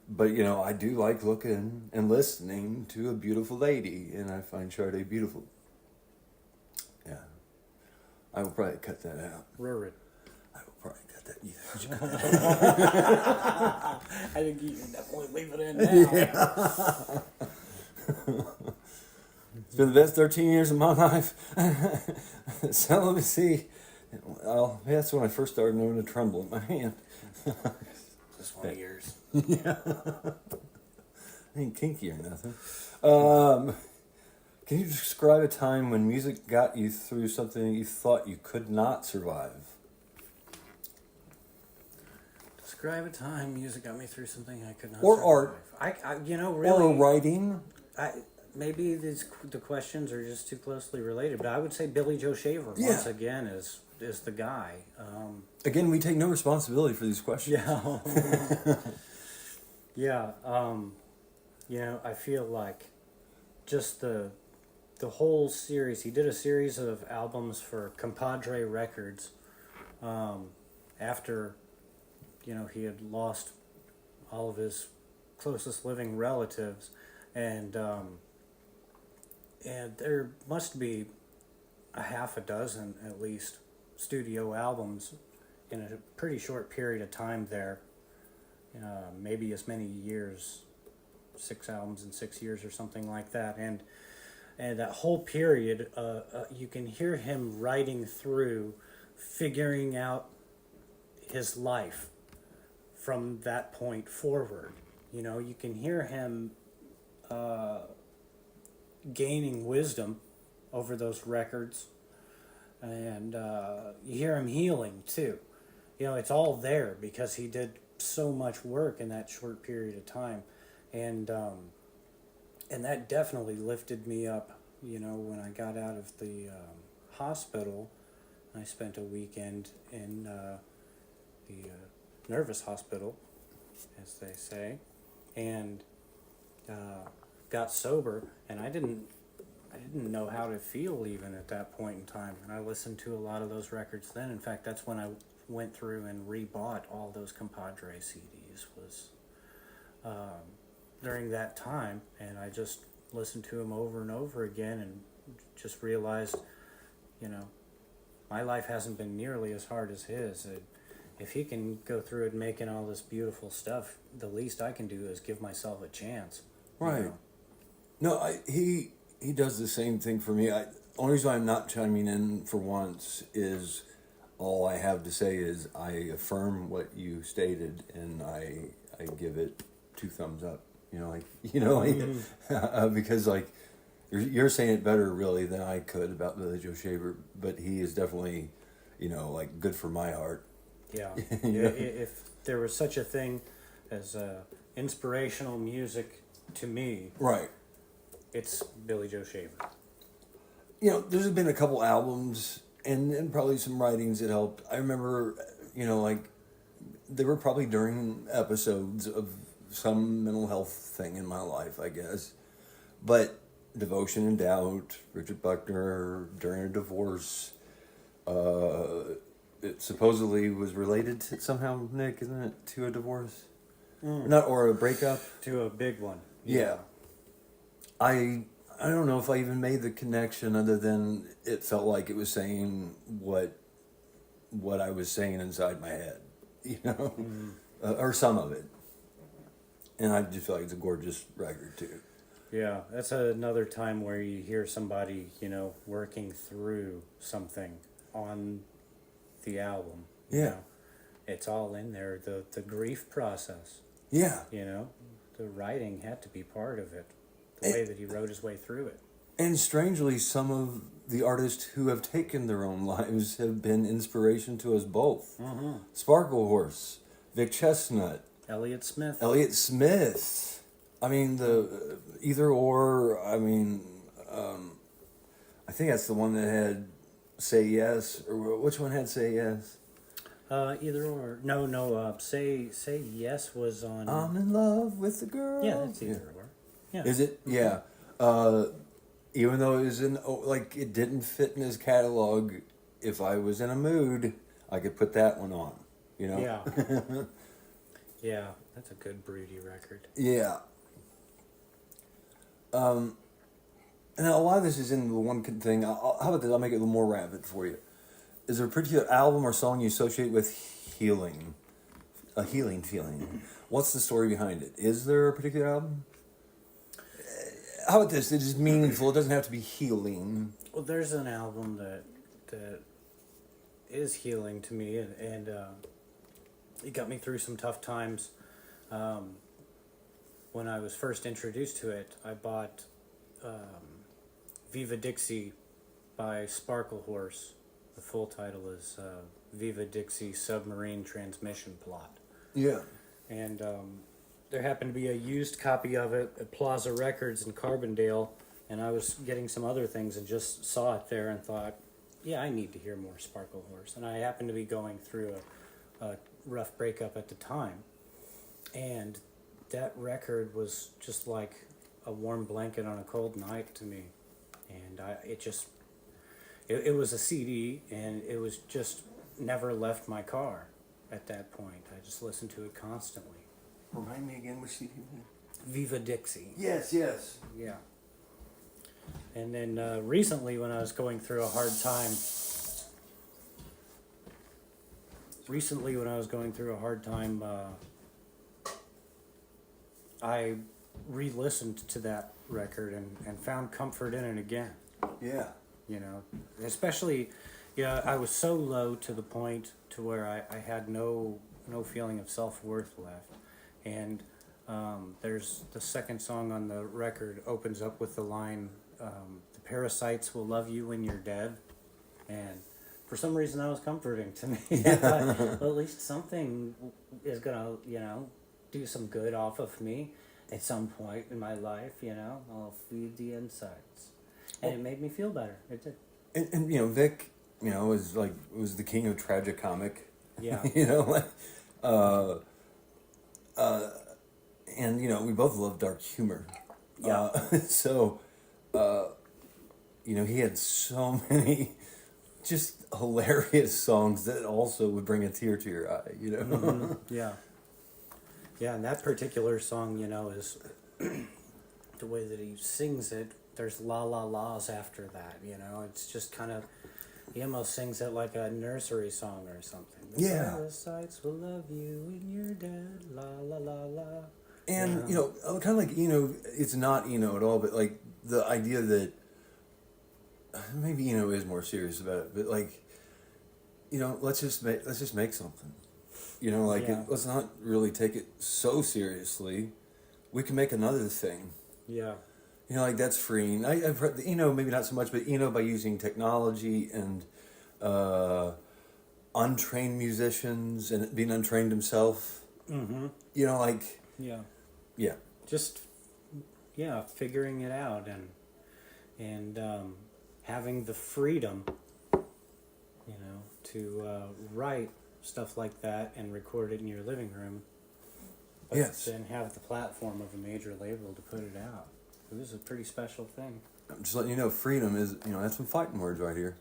But I do like looking and listening to a beautiful lady, and I find Sade beautiful. Yeah, I will probably cut that out. Rurid. I will probably cut that. Yeah. I think you can definitely leave it in now. Yeah. It's been the best 13 years of my life. So let me see. Well, that's when I first started knowing to tremble in my hand. Just 20 years. Yeah. Ain't kinky or nothing. Can you describe a time when music got you through something you thought you could not survive? Describe a time music got me through something I could not Or survive. art. I really... Or writing? Maybe the questions are just too closely related, but I would say Billy Joe Shaver, once again, is the guy. Again, we take no responsibility for these questions. Yeah. Yeah. I feel like just the whole series. He did a series of albums for Compadre Records after, he had lost all of his closest living relatives, and there must be a half a dozen at least studio albums in a pretty short period of time there. Maybe as many years, 6 albums in 6 years or something like that. And that whole period, you can hear him writing through, figuring out his life from that point forward. You can hear him gaining wisdom over those records, and you hear him healing too. It's all there because he did so much work in that short period of time, and that definitely lifted me up. When I got out of the hospital, I spent a weekend in the nervous hospital, as they say, and got sober, and I didn't know how to feel even at that point in time. And I listened to a lot of those records then. In fact, that's when I went through and rebought all those Compadre CDs, was during that time. And I just listened to them over and over again and just realized, my life hasn't been nearly as hard as his. If he can go through it making all this beautiful stuff, the least I can do is give myself a chance. Right. No, he does the same thing for me. Only reason I'm not chiming in for once is all I have to say is I affirm what you stated, and I give it 2 thumbs up. Because you're saying it better really than I could about Billy Joe Shaver, but he is definitely, good for my heart. Yeah. If there was such a thing as inspirational music to me, right, it's Billy Joe Shaver. There's been a couple albums and probably some writings that helped. I remember, they were probably during episodes of some mental health thing in my life, I guess. But Devotion and Doubt, Richard Buckner, during a divorce, it supposedly was related to somehow, Nick, isn't it, to a divorce? Or a breakup? To a big one. Yeah. I don't know if I even made the connection other than it felt like it was saying what I was saying inside my head, or some of it. And I just feel like it's a gorgeous record too. Yeah, that's another time where you hear somebody, working through something on the album. It's all in there. The grief process. Yeah. The writing had to be part of it. The way that he wrote his way through it. And strangely, some of the artists who have taken their own lives have been inspiration to us both. Mm-hmm. Sparkle Horse, Vic Chestnut, Elliott Smith. I mean, the Either Or. I mean, I think that's the one that had Say Yes. Or which one had Say Yes? Either Or. No. Say Yes was on. I'm in love with the girl. Yeah, that's Either Or. Yeah. Is it? Mm-hmm. Yeah. Even though it was it didn't fit in his catalog, if I was in a mood, I could put that one on. Yeah. Yeah. That's a good broody record. Yeah. And a lot of this is in the one thing. How about this? I'll make it a little more rapid for you. Is there a particular album or song you associate with healing? A healing feeling. What's the story behind it? Is there a particular album? How about this? It is meaningful. It doesn't have to be healing. Well, there's an album that is healing to me, and it got me through some tough times. When I was first introduced to it, I bought Viva Dixie by Sparkle Horse. The full title is Viva Dixie Submarine Transmission Plot. Yeah. And there happened to be a used copy of it at Plaza Records in Carbondale, and I was getting some other things and just saw it there and thought, yeah, I need to hear more Sparkle Horse. And I happened to be going through a rough breakup at the time, and that record was just like a warm blanket on a cold night to me. And it was a CD, and it was just never left my car at that point. I just listened to it constantly. Remind me again which CD? Viva Dixie. Yes, yes. Yeah. And then recently, when I was going through a hard time, I re-listened to that record and found comfort in it again. Yeah. You know, especially, I was so low to the point to where I had no feeling of self-worth left. And there's the second song on the record opens up with the line, the parasites will love you when you're dead. And for some reason that was comforting to me. I thought, well, at least something is going to, do some good off of me at some point in my life, I'll feed the insects. And it made me feel better. It did. And Vic, was the king of tragicomic. Yeah. And we both love dark humor. Yeah. So, he had so many just hilarious songs that also would bring a tear to your eye. Mm-hmm. Yeah. Yeah, and that particular song, is the way that he sings it. There's la la la's after that. It's just kind of, he almost sings it like a nursery song or something. The parasites will love you when you're dead. La la la la. And kind of like it's not at all, but like the idea that maybe is more serious about it, but like let's just make something. Let's not really take it so seriously. We can make another thing. Yeah. That's freeing. I've heard, maybe not so much, but, by using technology and untrained musicians and being untrained himself. Mm-hmm. Yeah. Yeah. Just, figuring it out and having the freedom, to write stuff like that and record it in your living room. But Yes. then have the platform of a major label to put it out. It was a pretty special thing. I'm just letting you know, freedom is, that's some fighting words right here.